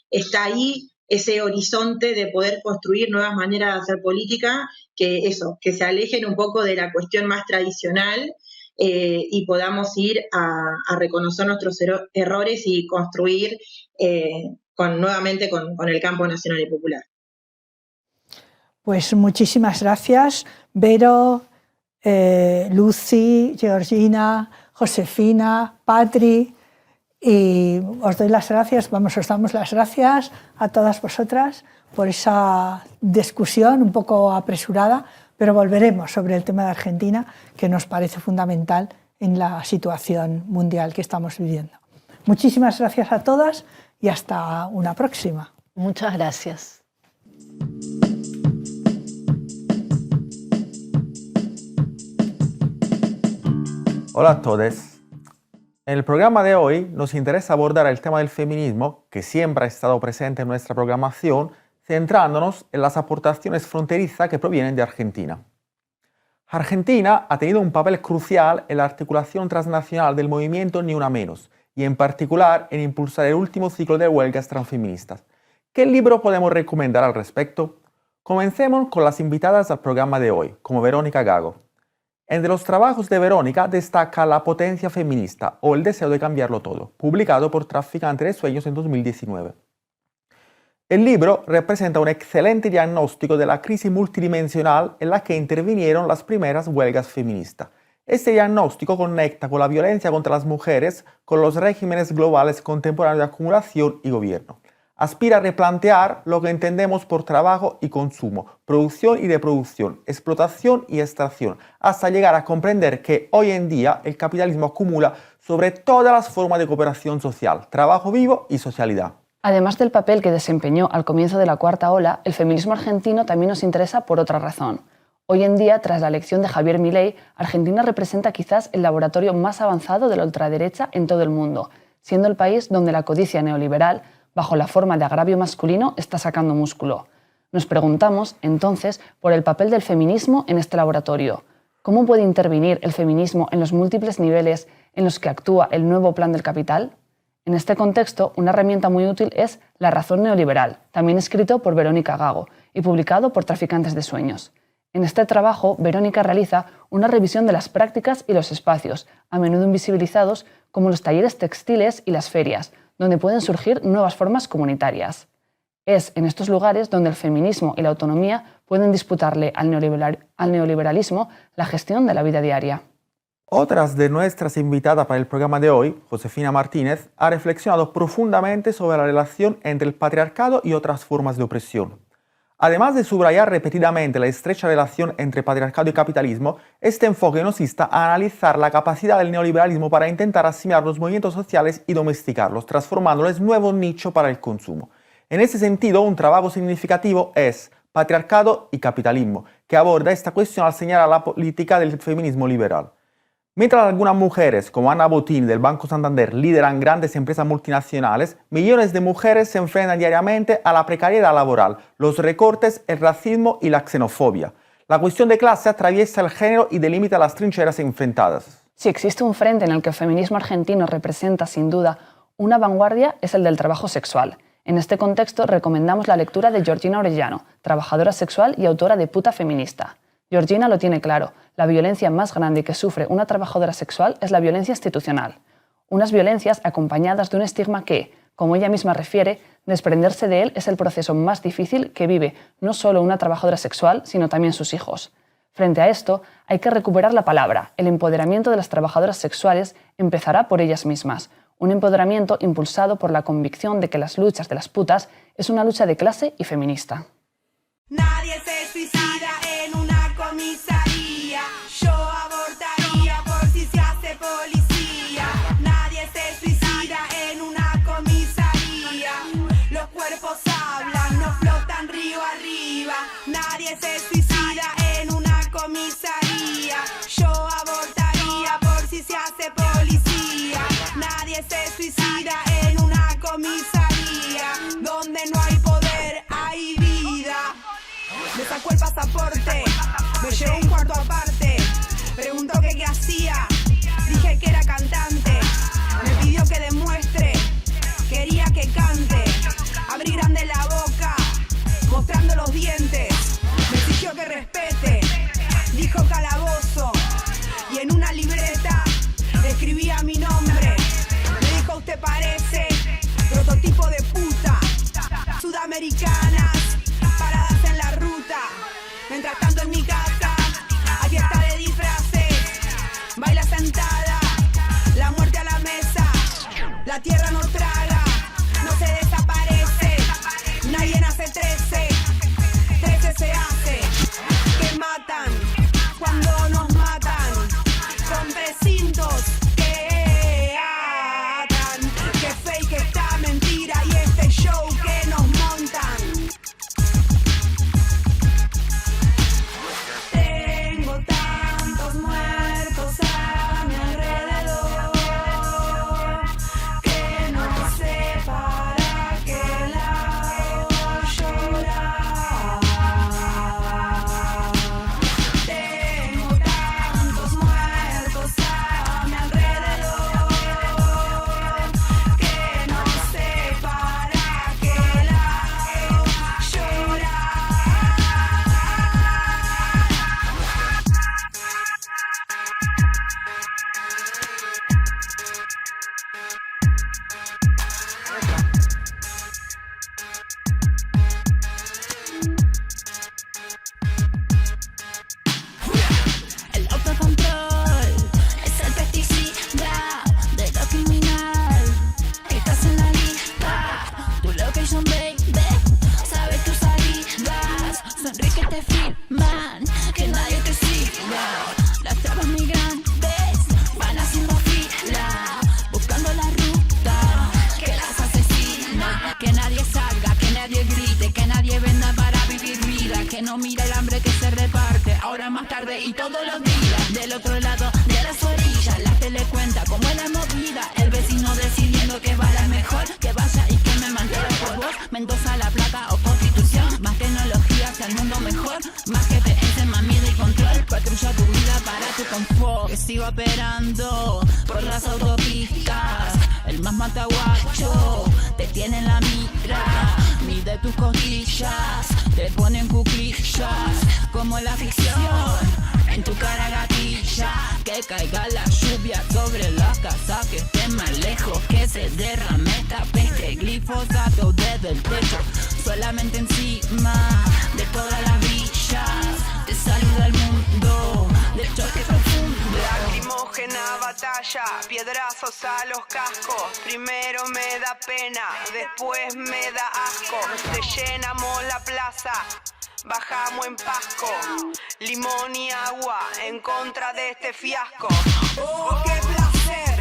está ahí ese horizonte de poder construir nuevas maneras de hacer política, que se alejen un poco de la cuestión más tradicional y podamos ir a reconocer nuestros errores y construir nuevamente con el campo nacional y popular. Pues muchísimas gracias, Vero, Lucy, Georgina, Josefina, Patri, y os doy las gracias, os damos las gracias a todas vosotras por esa discusión un poco apresurada, pero volveremos sobre el tema de Argentina, que nos parece fundamental en la situación mundial que estamos viviendo. Muchísimas gracias a todas y hasta una próxima. Muchas gracias. Hola a todos. En el programa de hoy nos interesa abordar el tema del feminismo, que siempre ha estado presente en nuestra programación, centrándonos en las aportaciones fronterizas que provienen de Argentina. Argentina ha tenido un papel crucial en la articulación transnacional del movimiento Ni Una Menos, y en particular en impulsar el último ciclo de huelgas transfeministas. ¿Qué libro podemos recomendar al respecto? Comencemos con las invitadas al programa de hoy, como Verónica Gago. Entre los trabajos de Verónica destaca La potencia feminista o El deseo de cambiarlo todo, publicado por Traficante de Sueños en 2019. El libro representa un excelente diagnóstico de la crisis multidimensional en la que intervinieron las primeras huelgas feministas. Este diagnóstico conecta con la violencia contra las mujeres con los regímenes globales contemporáneos de acumulación y gobierno. Aspira a replantear lo que entendemos por trabajo y consumo, producción y reproducción, explotación y extracción, hasta llegar a comprender que hoy en día el capitalismo acumula sobre todas las formas de cooperación social, trabajo vivo y socialidad. Además del papel que desempeñó al comienzo de la cuarta ola, el feminismo argentino también nos interesa por otra razón. Hoy en día, tras la elección de Javier Milei, Argentina representa quizás el laboratorio más avanzado de la ultraderecha en todo el mundo, siendo el país donde la codicia neoliberal, bajo la forma de agravio masculino, está sacando músculo. Nos preguntamos, entonces, por el papel del feminismo en este laboratorio. ¿Cómo puede intervenir el feminismo en los múltiples niveles en los que actúa el nuevo plan del capital? En este contexto, una herramienta muy útil es La razón neoliberal, también escrito por Verónica Gago y publicado por Traficantes de Sueños. En este trabajo, Verónica realiza una revisión de las prácticas y los espacios, a menudo invisibilizados, como los talleres textiles y las ferias, donde pueden surgir nuevas formas comunitarias. Es en estos lugares donde el feminismo y la autonomía pueden disputarle al neoliberalismo la gestión de la vida diaria. Otras de nuestras invitadas para el programa de hoy, Josefina Martínez, ha reflexionado profundamente sobre la relación entre el patriarcado y otras formas de opresión. Además de subrayar repetidamente la estrecha relación entre patriarcado y capitalismo, este enfoque nos insta a analizar la capacidad del neoliberalismo para intentar asimilar los movimientos sociales y domesticarlos, transformándolos en nuevo nicho para el consumo. En ese sentido, un trabajo significativo es Patriarcado y Capitalismo, que aborda esta cuestión al señalar la política del feminismo liberal. Mientras algunas mujeres, como Ana Botín del Banco Santander, lideran grandes empresas multinacionales, millones de mujeres se enfrentan diariamente a la precariedad laboral, los recortes, el racismo y la xenofobia. La cuestión de clase atraviesa el género y delimita las trincheras enfrentadas. Si existe un frente en el que el feminismo argentino representa sin duda una vanguardia, es el del trabajo sexual. En este contexto recomendamos la lectura de Georgina Orellano, trabajadora sexual y autora de Puta Feminista. Georgina lo tiene claro, la violencia más grande que sufre una trabajadora sexual es la violencia institucional. Unas violencias acompañadas de un estigma que, como ella misma refiere, desprenderse de él es el proceso más difícil que vive no solo una trabajadora sexual, sino también sus hijos. Frente a esto, hay que recuperar la palabra. El empoderamiento de las trabajadoras sexuales empezará por ellas mismas. Un empoderamiento impulsado por la convicción de que las luchas de las putas es una lucha de clase y feminista. Nadie se suicida en una comisaría. Yo abortaría por si se hace policía. Nadie se suicida en una comisaría. Los cuerpos hablan, no flotan río arriba. Nadie se suicida en una comisaría. Yo abortaría por si se hace policía. Nadie se suicida en una comisaría. Donde no hay poder, hay vida. Me sacó el pasaporte, me llevó un cuarto aparte. Preguntó que qué hacía, dije que era cantante. Me pidió que demuestre, quería que cante. Abrí grande la boca, mostrando los dientes. Me exigió que respete, dijo calabozo. Y en una libreta escribía mi nombre. Me dijo usted parece prototipo de puta. Sudamericanas, paradas en la ruta. Mientras tanto en mi casa, aquí está de disfraces. Baila sentada, la muerte a la mesa. La tierra no traga, no se desaparece. Nadie nace 13, 13 se hace. Que matan cuando nos matan. Con precintos que atan. Que fake esta mentira y este show que nos montan. Tengo tantos muertos a mi alrededor que no sé para qué lado llorar. Tengo tantos muertos a mi alrededor que no sé para qué lado llorar. El autocontrol es el pesticida de lo criminal. Estás en la lista, tu location baby, sabes tus salidas. Sonríe que te firman, que nadie te siga. Las trabas migrantes van haciendo fila, buscando la ruta que las asesina. Que nadie salga, que nadie grite, que nadie venda para vivir vida. Que no mira el hambre que se reparte, ahora más tarde y todos los días. Del otro lado de las orillas, la tele cuenta como es la movida. El vecino decidiendo que va la mejor, que vaya y que me mantenga por vos. Mendoza, La Plata o Constitución, más tecnología hacia el mundo mejor. Más GPS, más miedo y control, patrulla tu vida para tu confort. Que sigo operando por las autopistas, el más mataguacho te tiene en la mira. Mide tus costillas, te ponen cuclillas como la ficción. en tu cara gatilla. Que caiga la lluvia sobre la casa, que esté más lejos, que se derrame esta peste, glifosato desde el techo, solamente encima de todas las villas. Te saluda el mundo del choque profundo. Lacrimógena batalla, piedrazos a los cascos. Primero me da pena, después me da asco. Rellenamos la plaza, bajamos en Pasco. Limón y agua en contra de este fiasco. Oh, qué placer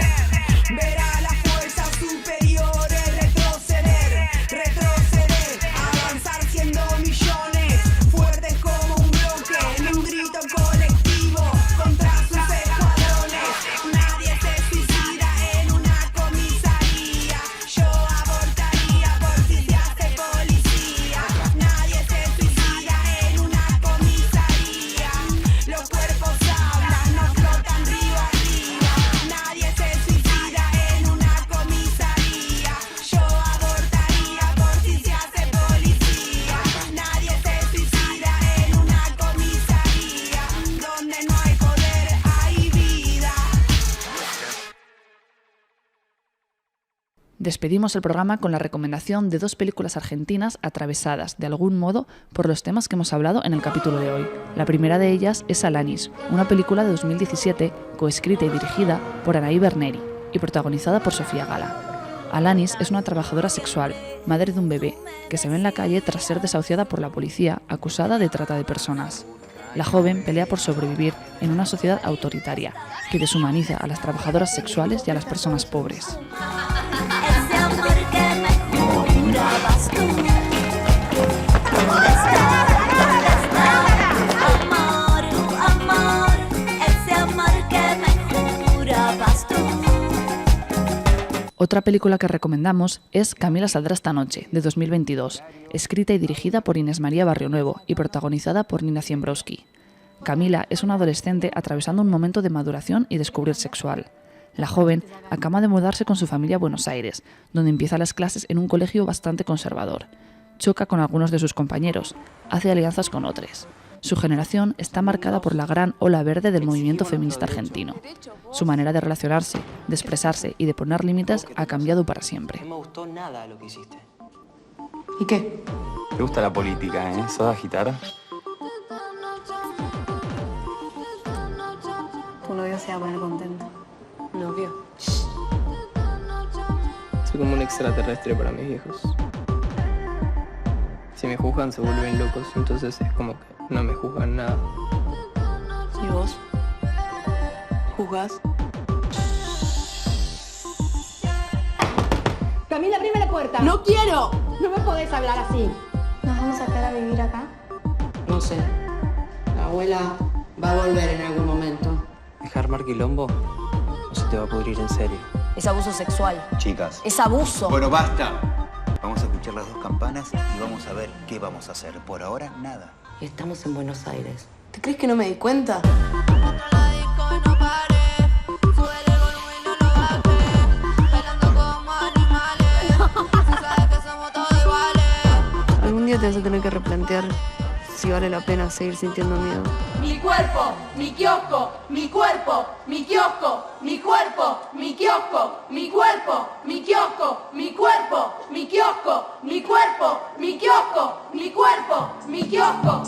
ver a las fuerzas superiores retroceder, retroceder, avanzar siendo millones, fuertes como un bloque, en un grito colectivo contra sus escuadrones. Nadie se suicida en una comisaría, yo abortaría por si se hace policía. Nadie se suicida en una comisaría, los cuerpos hablan, no flotan río arriba. Nadie se suicida en una comisaría, yo abortaría por si se hace policía. Nadie se suicida en una comisaría, donde no hay poder hay vida. Despedimos el programa con la recomendación de 2 películas argentinas atravesadas, de algún modo, por los temas que hemos hablado en el capítulo de hoy. La primera de ellas es Alanis, una película de 2017 coescrita y dirigida por Anaí Berneri y protagonizada por Sofía Gala. Alanis es una trabajadora sexual, madre de un bebé, que se ve en la calle tras ser desahuciada por la policía acusada de trata de personas. La joven pelea por sobrevivir en una sociedad autoritaria que deshumaniza a las trabajadoras sexuales y a las personas pobres. Ese amor que me jurabas tú. ¿Dónde está? ¿Dónde está? Amor, amor, ese amor que me jurabas tú. Otra película que recomendamos es Camila saldrá esta noche, de 2022, escrita y dirigida por Inés María Barrionuevo y protagonizada por Nina Ziembrowski. Camila es una adolescente atravesando un momento de maduración y descubrir sexual. La joven acaba de mudarse con su familia a Buenos Aires, donde empieza las clases en un colegio bastante conservador. Choca con algunos de sus compañeros, hace alianzas con otros. Su generación está marcada por la gran ola verde del movimiento feminista argentino. Su manera de relacionarse, de expresarse y de poner límites ha cambiado para siempre. No me gustó nada lo que hiciste. ¿Y qué? ¿Te gusta la política, ¿Sos de agitar? Tu novio se va a poner contento. ¿Novio? Soy como un extraterrestre para mis viejos. Si me juzgan se vuelven locos, entonces es como que no me juzgan nada. ¿Y vos? ¿Juzgás? Camila, abrime la puerta. ¡No quiero! No me podés hablar así. ¿Nos vamos a quedar a vivir acá? No sé. La abuela va a volver en algún momento. ¿Dejar armar quilombo? ¿O se te va a pudrir en serio? Es abuso sexual. Chicas. Es abuso. Bueno, basta. Vamos a escuchar las 2 campanas y vamos a ver qué vamos a hacer. Por ahora, nada. Y estamos en Buenos Aires. ¿Te crees que no me di cuenta? Algún día te vas a tener que replantear si vale la pena seguir sintiendo miedo. Mi cuerpo, mi kiosco, mi cuerpo, mi kiosco, mi cuerpo, mi kiosco, mi cuerpo, mi kiosco, mi cuerpo, mi kiosco, mi cuerpo, mi kiosco, mi cuerpo, mi kiosco.